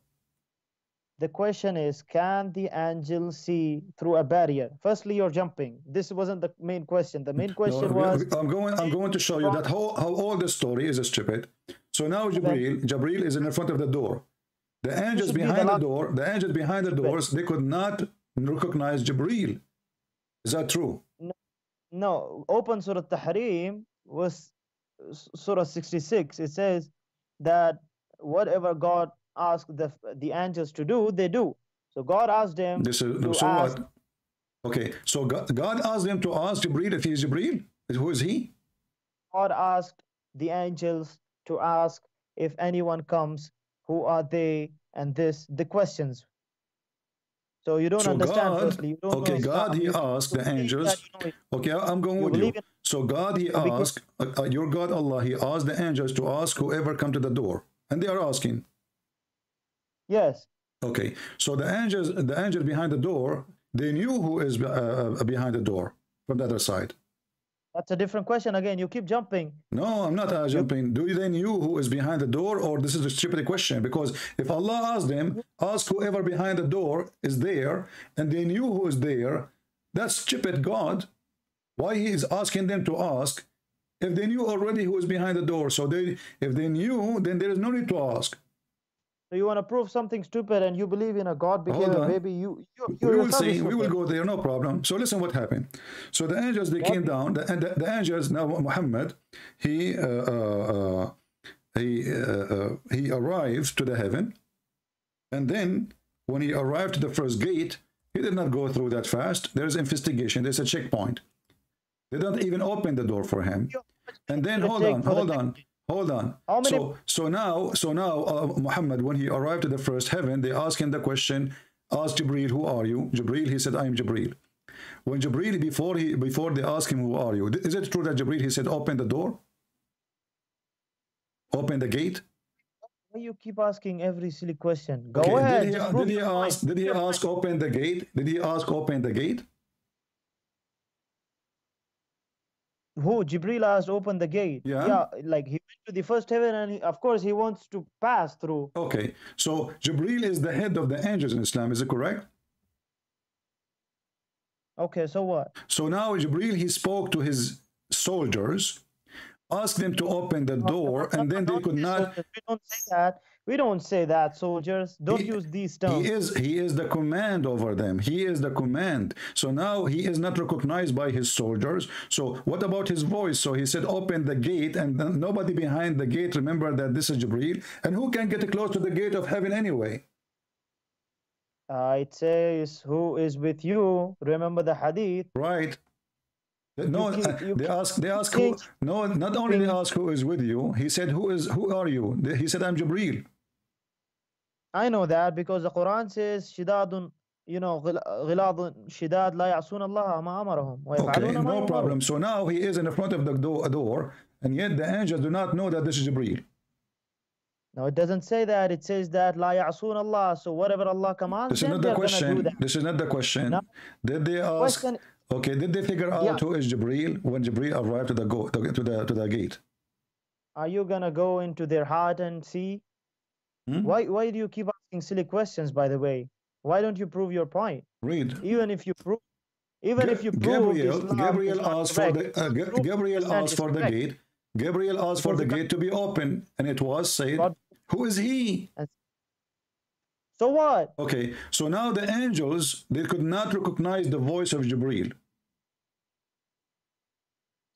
The question is, can the angel see through a barrier? Firstly, you're jumping. This wasn't the main question. The main question was... I'm going to show you that how all the story is stupid. So now Jibril is in front of the door. The angels behind the door, the angels behind the doors, they could not recognize Jibril. Is that true? No. Open Surah Tahrim was Surah 66. It says that whatever God asked the angels to do, they do. So God asked them to ask. What? Okay, so God asked them to ask Jibril if he is Jibril. Who is he? God asked the angels to ask if anyone comes, who are they, and the questions. So you don't understand. Firstly, you don't okay, God, he asked the angels. Okay, I'm going with you. So God, he asked, your God Allah, he asked the angels to ask whoever come to the door, and they are asking. Yes. Okay, so the angel behind the door, they knew who is behind the door from the other side. That's a different question again. You keep jumping. No, I'm not jumping. Do they knew who is behind the door, or this is a stupid question? Because if Allah asked them, ask whoever behind the door is there, and they knew who is there, that's stupid God. Why he is asking them to ask if they knew already who is behind the door? So if they knew, then there is no need to ask. So you want to prove something stupid, and you believe in a God became a baby. You we will see. We will go there. No problem. So listen, what happened. So the angels, they came down. The angels. Now Muhammad, he arrived to the heaven, and then when he arrived to the first gate, he did not go through that fast. There's investigation. There's a checkpoint. They don't even open the door for him. And then hold on. So now Muhammad, when he arrived to the first heaven, they asked him the question, ask Jibril, who are you? Jibril, he said, I am Jibril. When Jibril, before they asked him, who are you? Is it true that Jibril, he said, open the door? Open the gate? Why you keep asking every silly question? Go ahead. Did he ask open the gate? Did he ask open the gate? Who? Jibril asked open the gate. Yeah, like he went to the first heaven, and of course he wants to pass through. Okay, so Jibril is the head of the angels in Islam, is it correct? Okay, so what? So now Jibril, he spoke to his soldiers, asked them to open the door, and then they could not. We don't say that. We don't say that, soldiers. Don't use these terms. He is the command over them. He is the command. So now he is not recognized by his soldiers. So what about his voice? So he said, open the gate, and nobody behind the gate remember that this is Jibril. And who can get close to the gate of heaven anyway? It says, who is with you? Remember the hadith. Right. No, they ask who. No, not only they ask who is with you. He said, who are you? He said, I'm Jibril. I know that because the Quran says, shidadun, ghiladun shidad la ya'sun Allah ma amarahum. Okay, no problem. So now he is in the front of the door, and yet the angels do not know that this is Jibril. No, it doesn't say that. It says that la ya'sun Allah. So whatever Allah commands, this is not the question. This is not the question. No. Did they ask? Okay, did they figure out who is Jibril when Jibril arrived to the gate? Are you gonna go into their heart and see? Why do you keep asking silly questions? By the way, why don't you prove your point? Read. Even if you prove, Gabriel asked for the gate. Gabriel asked for the gate to be open, and it was said, "Who is he?" So what? Okay, so now the angels, they could not recognize the voice of Jibril.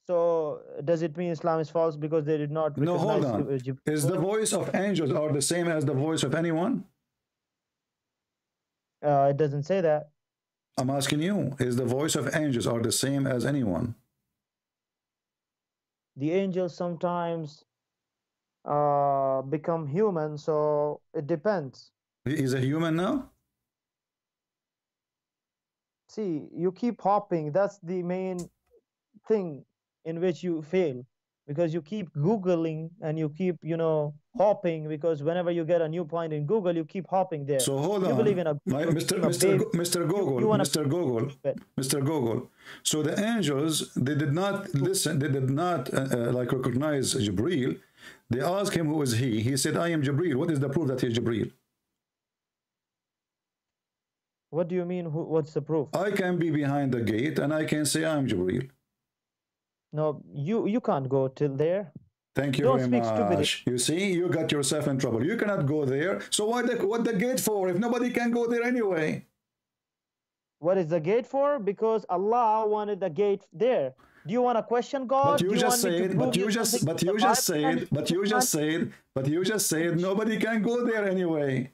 So does it mean Islam is false because they did not No, hold recognize on. Jibreel? Is the voice of angels are the same as the voice of anyone? It doesn't say that. I'm asking you, is the voice of angels are the same as anyone? The angels sometimes become human, so it depends. He is a human now? See, you keep hopping. That's the main thing in which you fail, because you keep Googling and you keep, hopping, because whenever you get a new point in Google, you keep hopping there. So hold You believe on, in a my, Google, Mr. a Mr. baby. Mr. Google, You wanna Mr. Google, Mr. Google. So the angels, they did not listen, they did not like recognize Jibreel. They asked him who is he. He said, I am Jibreel. What is the proof that he is Jibreel? What do you mean? What's the proof? I can be behind the gate and I can say I'm Jibreel. No, you can't go till there. Thank you very much. You see, you got yourself in trouble. You cannot go there. So what the gate for if nobody can go there anyway? What is the gate for? Because Allah wanted the gate there. Do you want to question God? But you just said, but you just said nobody can go there anyway.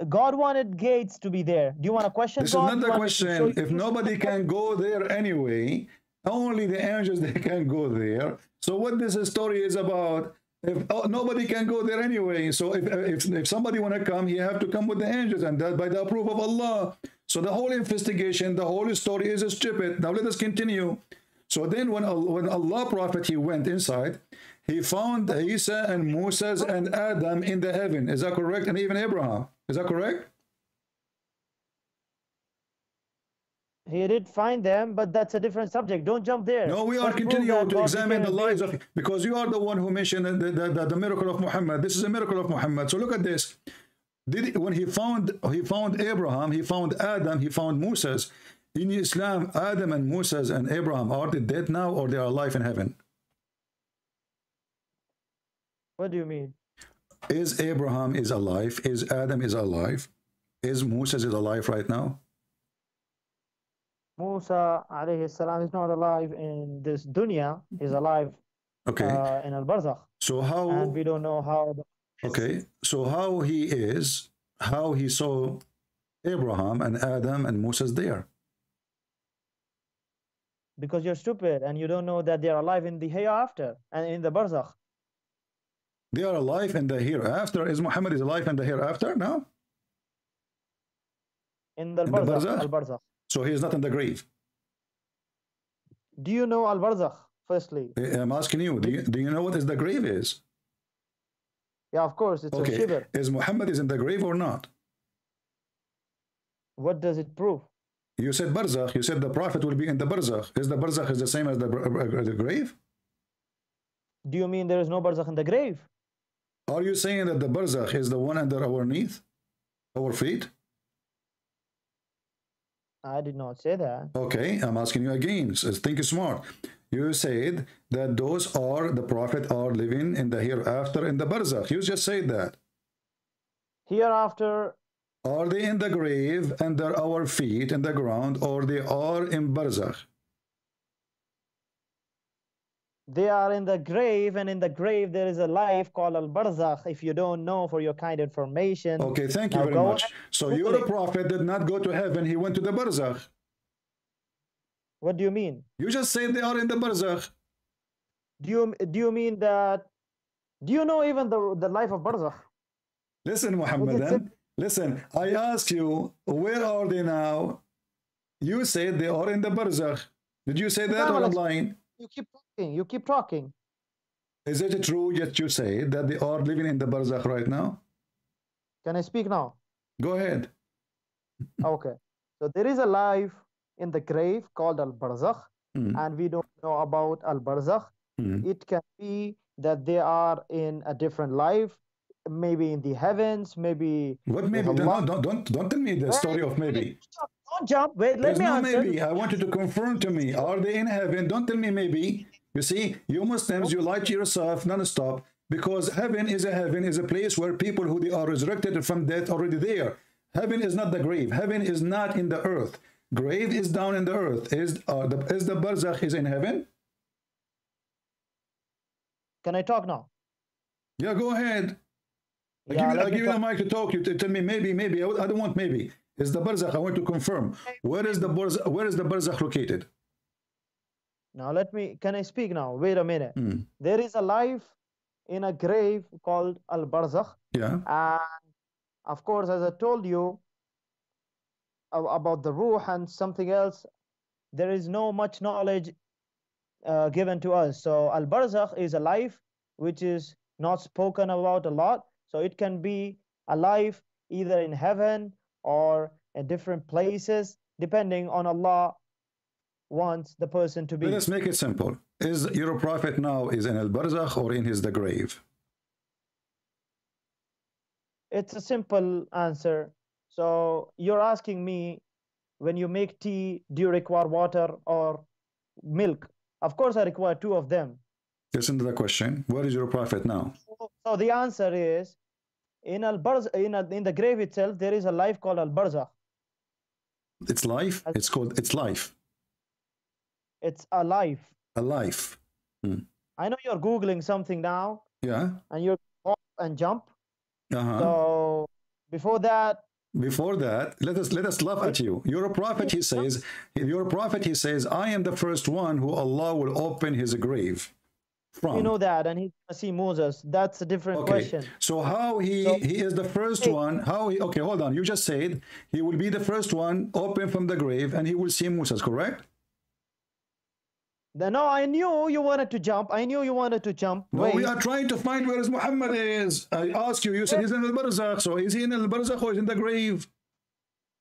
God wanted gates to be there. Do you want to question this God? This is not the question. If nobody can go there anyway, only the angels they can go there. So what this story is about? If nobody can go there anyway, so if somebody want to come, he have to come with the angels, and that by the approval of Allah. So the whole investigation, the whole story is stupid. Now let us continue. So then when Allah Prophet, he went inside, he found Isa and Moses and Adam in the heaven. Is that correct? And even Abraham. Is that correct? He did find them, but that's a different subject. Don't jump there. No, we are continuing to examine the lives of, because you are the one who mentioned the miracle of Muhammad. This is a miracle of Muhammad. So look at this. When he found Abraham, he found Adam, he found Moses. In Islam, Adam and Moses and Abraham, are they dead now or they are alive in heaven? What do you mean? Is Abraham is alive? Is Adam is alive? Is Moses is alive right now? Musa alayhi salam is not alive in this dunya. He's alive in al-barzakh. So how? And we don't know how. Okay, so how he saw Abraham and Adam and Moses there? Because you're stupid and you don't know that they are alive in the hereafter and in the barzakh. They are alive in the hereafter. Is Muhammad is alive in the hereafter now? In the barzakh, al-barzakh. So he is not in the grave. Do you know al-barzakh, firstly? I'm asking you, do you know what is the grave is? Yeah, of course, it's a shibr. Is Muhammad is in the grave or not? What does it prove? You said barzakh. You said the Prophet will be in the barzakh. Is the barzakh is the same as the grave? Do you mean there is no barzakh in the grave? Are you saying that the barzakh is the one under our knees, our feet? I did not say that. Okay, I'm asking you again. So think smart. You said that those are the Prophet are living in the hereafter in the barzakh. You just said that. Hereafter. Are they in the grave under our feet in the ground, or they are in barzakh? They are in the grave, and in the grave there is a life called al-barzakh. If you don't know, for your kind information. Okay, thank you very much. So your Prophet did not go to heaven, he went to the barzakh. What do you mean? You just said they are in the barzakh. Do you mean that? Do you know even the life of barzakh? Listen, Muhammadan. Listen, I asked you, where are they now? You said they are in the barzakh. Did you say that or I'm lying? You keep talking. You keep talking. Is it true that you say that they are living in the barzakh right now? Can I speak now? Go ahead. Okay. So there is a life in the grave called al-barzakh, and we don't know about al-barzakh. It can be that they are in a different life, maybe in the heavens, maybe. What maybe? Don't tell me the story of maybe. Don't jump. Wait, let me answer. Maybe. I want you to confirm to me. Are they in heaven? Don't tell me maybe. You see, you Muslims, you lie to yourself non-stop, because heaven is a place where people who they are resurrected from death already there. Heaven is not the grave. Heaven is not in the earth. Grave is down in the earth. Is the barzakh is in heaven? Can I talk now? Yeah, go ahead. Yeah, I give you the mic to talk. You tell me maybe. I don't want maybe. Is the barzakh? I want to confirm. Where is the barzakh located? Now can I speak now? Wait a minute. There is a life in a grave called al-barzakh. Yeah. And of course, as I told you about the ruh and something else, there is no much knowledge given to us. So al-barzakh is a life which is not spoken about a lot. So it can be a life either in heaven or in different places, depending on Allah wants the person to be. Let us make it simple. Is your prophet now is in al-barzakh or in the grave? It's a simple answer. So you're asking me, when you make tea, do you require water or milk? Of course, I require two of them. Listen to the question. Where is your prophet now? So the answer is, in the grave itself, there is a life called al-barzakh. It's life. It's called. It's life. It's a life. A life. I know you're Googling something now. Yeah. And you're hop and jump. Uh-huh. So before that, let us laugh at you. You're a prophet, he says. You're a prophet, he says, I am the first one who Allah will open his grave from. You know that, and he's gonna see Moses. That's a different question. So how he is the first one? How he? Okay, hold on. You just said he will be the first one open from the grave, and he will see Moses. Correct? No, I knew you wanted to jump. No, wait. We are trying to find where Muhammad is. I asked you. You said he's in the barzakh. So is he in the barzakh or is he in the grave?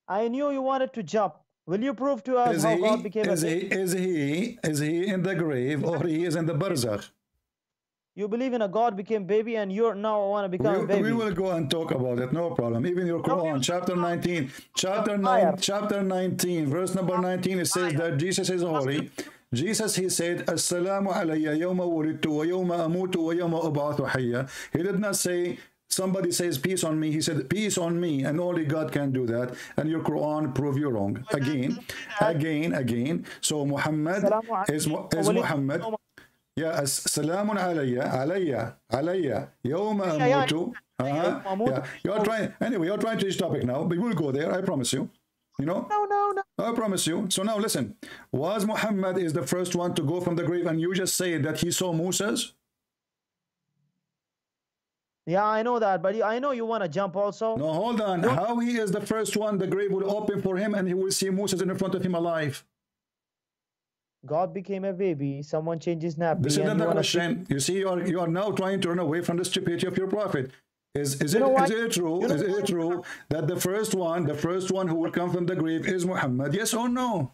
I knew you wanted to jump. Will you prove to us how God became a baby? Is he in the grave or he is in the barzakh? You believe in a God became baby, and you now want to become a baby. We will go and talk about it. No problem. Even your Quran, chapter 19, chapter 19, verse number 19, it says that Jesus is holy. Jesus, he said, Assalamu alayya yawma wulidtu wa yawma amutu wa yawma ub'athu hayya. He did not say, somebody says peace on me. He said peace on me, and only God can do that. And your Quran prove you wrong. Again. So Muhammad is Muhammad. Yeah, Assalamu alayya yawma amutu. Yeah, you're trying to this topic now, but we'll go there, I promise you. You know? No. I promise you. So now listen. Was Muhammad is the first one to go from the grave, and you just say that he saw Moses? Yeah, I know that, but I know you want to jump also. No, hold on. No. How he is the first one, the grave will open for him, and he will see Moses in front of him alive. God became a baby. Someone changed his nappy. This is not the question. You see, you are now trying to run away from the stupidity of your prophet. Is it true that the first one who will come from the grave is Muhammad? Yes or no?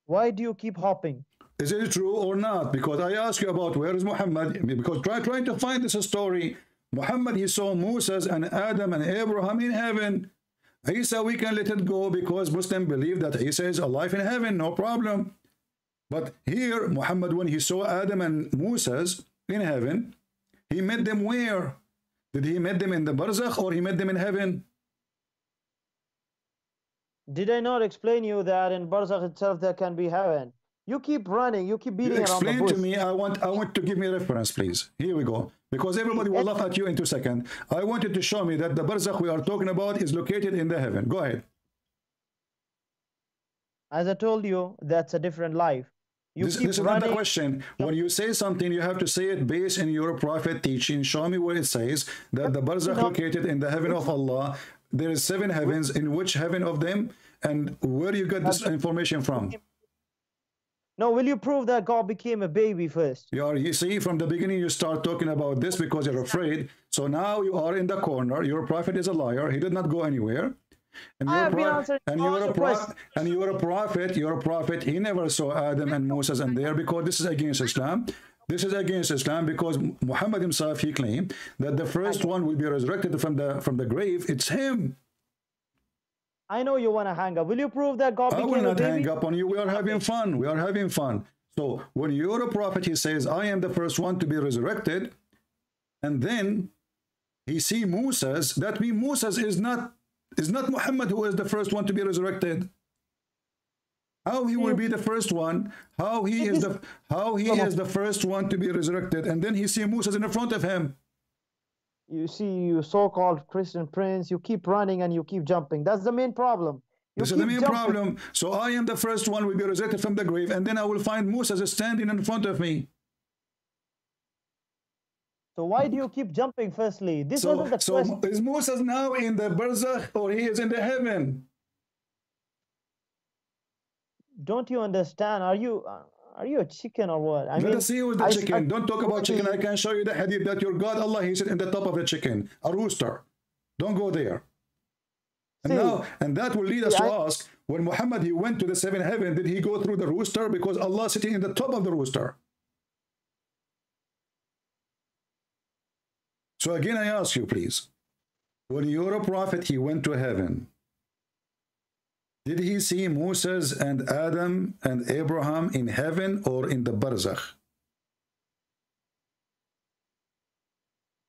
Why do you keep hopping? Is it true or not? Because I ask you about where is Muhammad, because trying to find this story. Muhammad, he saw Moses and Adam and Abraham in heaven. Isa, we can let it go because Muslims believe that Isa is alive in heaven, no problem. But here, Muhammad, when he saw Adam and Moses in heaven, he met them where? Did he met them in the barzakh or he met them in heaven? Did I not explain you that in barzakh itself there can be heaven? You keep running, you keep beating around the bush. Explain to me. I want to give me a reference, please. Here we go. Because everybody will laugh at you in 2 seconds. I wanted to show me that the barzakh we are talking about is located in the heaven. Go ahead. As I told you, that's a different life. This is not the question. When you say something, you have to say it based in your prophet teaching. Show me where it says that the barzakh located in the heaven of Allah. There is 7 heavens. In which heaven of them? And where do you get this information from? No, will you prove that God became a baby first? You see, from the beginning you start talking about this because you're afraid. So now you are in the corner. Your prophet is a liar. He did not go anywhere. And you're a prophet. He never saw Adam and Moses in there because this is against Islam. This is against Islam because Muhammad himself, he claimed that the first one will be resurrected from the grave. It's him. I know you want to hang up. Will you prove that God became a baby? I will not hang up on you. We are having fun. We are having fun. So when you're a prophet, he says, I am the first one to be resurrected. And then he see Moses. That means Moses is not It's not Muhammad who is the first one to be resurrected. How he will be the first one? How he is the first one to be resurrected, and then he see Moses in front of him. You see, you so-called Christian prince, you keep running and you keep jumping. That's the main problem. This is the main problem. So I am the first one will be resurrected from the grave, and then I will find Moses standing in front of me. So why do you keep jumping firstly? This wasn't the question. So is Moses now in the barzakh or he is in the heaven? Don't you understand? Are you a chicken or what? Let us see who is the chicken. Don't talk about chicken. I can show you the hadith that your God Allah, he said in the top of the chicken, a rooster. Don't go there. And that will lead us to ask, when Muhammad he went to the seventh heaven, did he go through the rooster? Because Allah sitting in the top of the rooster. So again, I ask you, please, when your prophet he went to heaven, did he see Moses and Adam and Abraham in heaven or in the barzakh?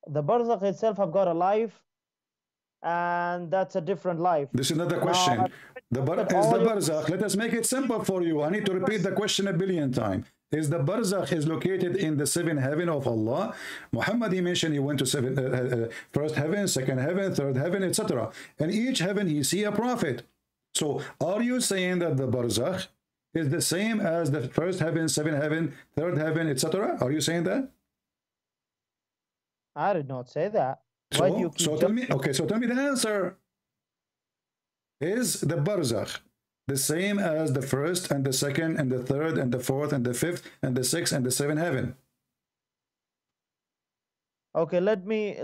The barzakh itself have got a life, and that's a different life. This is not the question. The barzakh, let us make it simple for you. I need to repeat the question a billion times. Is the barzakh is located in the seventh heaven of Allah? Muhammad he mentioned he went to first heaven, second heaven, third heaven, etc. And each heaven he see a prophet. So are you saying that the barzakh is the same as the first heaven, seventh heaven, third heaven, etc.? Are you saying that? I did not say that. Why do you keep tell me, okay, so tell me the answer. Is the barzakh the same as the first and the second and the third and the fourth and the fifth and the sixth and the seventh heaven? Okay, let me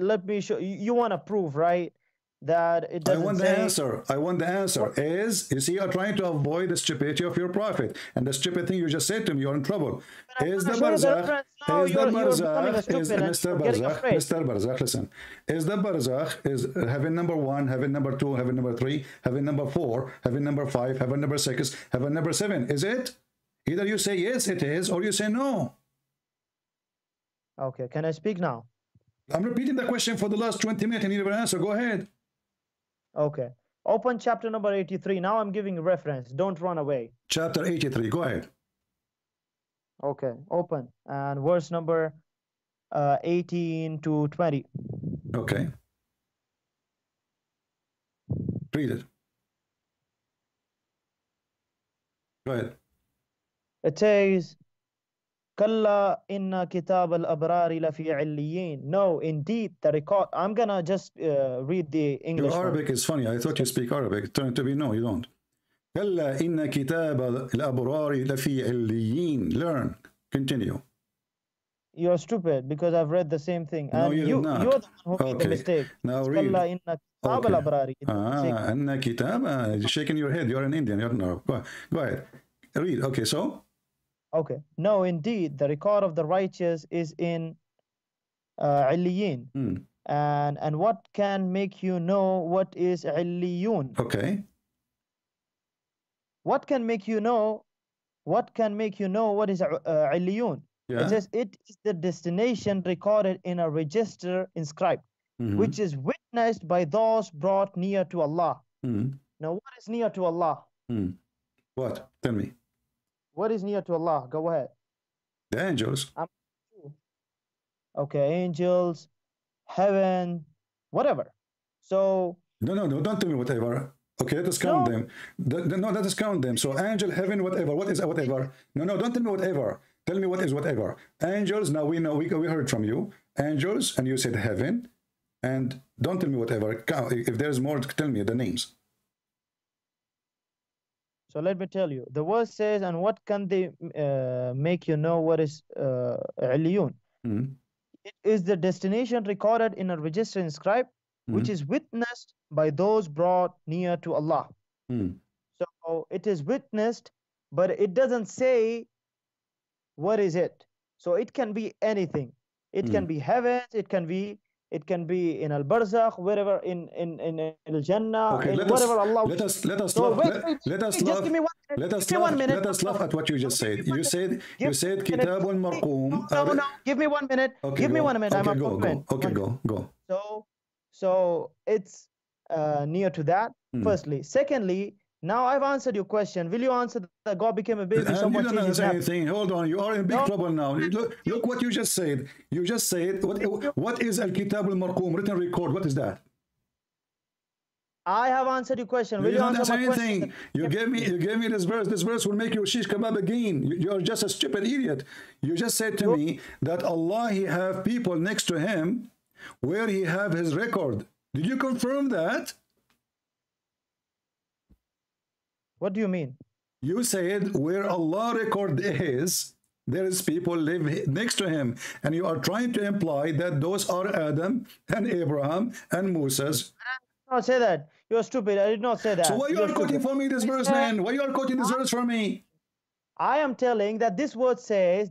show you. You want to prove, right, that it doesn't I want the answer. I want the answer. You see, you're trying to avoid the stupidity of your prophet. And the stupid thing you just said to me, you're in trouble. Is the barzakh, Mr. Barzakh, listen. Is the barzakh, is heaven number 1, heaven number 2, heaven number 3, heaven number 4, heaven number 5, heaven number 6, heaven number 7? Is it? Either you say yes, it is, or you say no. Okay, can I speak now? I'm repeating the question for the last 20 minutes and you never answer. Go ahead. Okay. Open chapter number 83. Now I'm giving a reference. Don't run away. Chapter 83. Go ahead. Okay. Open. And verse number 18 to 20. Okay. Read it. Go ahead. It says, Kalla inna kitab al-abrari lafi illiyin. No, indeed, the record. I'm gonna just read the English. Your Arabic is funny. I thought you speak Arabic. It turned to be no, you don't. Kalla inna kitab al-abrari lafi illiyin. Learn. Continue. You're stupid because I've read the same thing. No, and you're the one who made the mistake. Now read. Kalla inna kitab al-abrari. Inna kitab. You're shaking your head. You're an Indian. You're no. Go ahead. Read. Okay, so. Okay. No, indeed, the record of the righteous is in Illiyin. And what can make you know what is Illiyun? Okay. What can make you know? What can make you know what is Illiyun? Yeah. It says it is the destination recorded in a register inscribed, which is witnessed by those brought near to Allah. Now, what is near to Allah? What? Tell me. What is near to Allah? Go ahead. The angels. Okay, angels, heaven, whatever. So no, don't tell me whatever. Okay, let us count them. No, let us count them. So angel, heaven, whatever. What is whatever? No, don't tell me whatever. Tell me what is whatever. Angels. Now we know. We heard from you. Angels, and you said heaven, and don't tell me whatever. If there's more, tell me the names. So let me tell you. The verse says, and what can they make you know what is Illiyun? It is the destination recorded in a register inscribed, which is witnessed by those brought near to Allah. So it is witnessed, but it doesn't say what is it. So it can be anything. It can be heaven. It can be in al-barzakh, wherever in al-jannah, okay, whatever Allah. Let us laugh at what you just said. You said kitabun marqum. No, give me 1 minute. Okay, give me 1 minute. Okay, I'm a go. Okay, go. So it's near to that. Firstly. Secondly, now I've answered your question. Will you answer that God became a baby? And you don't answer anything. Hold on, you are in big trouble now. Look what you just said. You just said, what is Al-Kitab al-Marqum, written record? What is that? I have answered your question. Will you answer answer my anything? Question? You gave me this verse. This verse will make you shish kebab again. You are just a stupid idiot. You just said to me that Allah, He have people next to Him where He have His record. Did you confirm that? What do you mean? You said where Allah record is, there is people live next to Him, and you are trying to imply that those are Adam and Abraham and Moses. I did not say that. You're stupid. I did not say that. So why you are quoting for me this verse, man? Why you are quoting this verse for me? I am telling that this verse says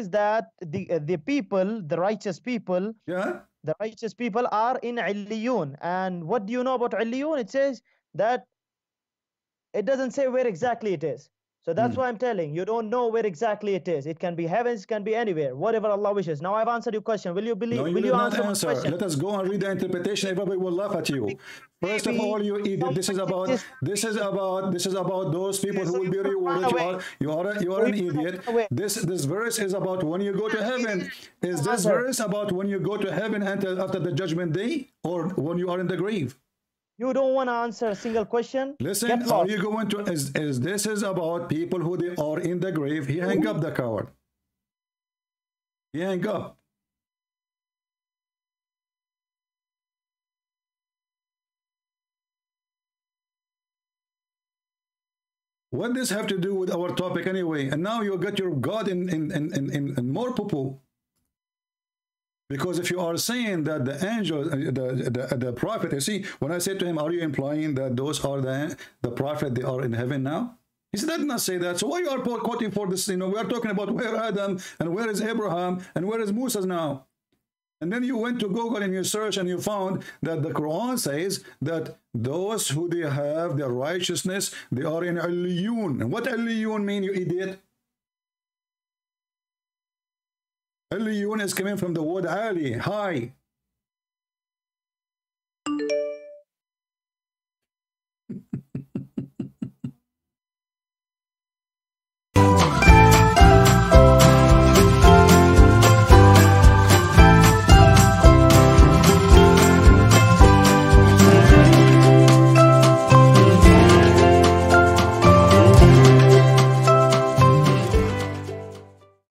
that the people, the righteous people, the righteous people are in Illiyun. And what do you know about Illiyun? It says that it doesn't say where exactly it is. So that's why I'm telling you, don't know where exactly it is. It can be heavens, it can be anywhere, whatever Allah wishes. Now I've answered your question. Will you believe? No, will you answer my answer. question? Let us go and read the interpretation. Everybody will laugh at you. First of all, you idiot. This is about those people who will be rewarded. You are an idiot. This verse is about when you go to heaven. Is this verse about when you go to heaven until after the judgment day, or when you are in the grave? You don't want to answer a single question? Listen, are you going to, is this is about people who they are in the grave? He hang up, the coward. He hang up. What does this have to do with our topic anyway? And now you got your God in more poo-poo. Because if you are saying that the angel, the prophet, you see, when I said to him, are you implying that those are the prophet, they are in heaven now? He said, I did not say that. So why you are quoting for this? You know, we are talking about where Adam and where is Abraham and where is Moses now? And then you went to Google and you search and you found that the Quran says that those who they have their righteousness, they are in Illiyun. And what Illiyun mean, you idiot? Illiyun is coming from the word Ali, high.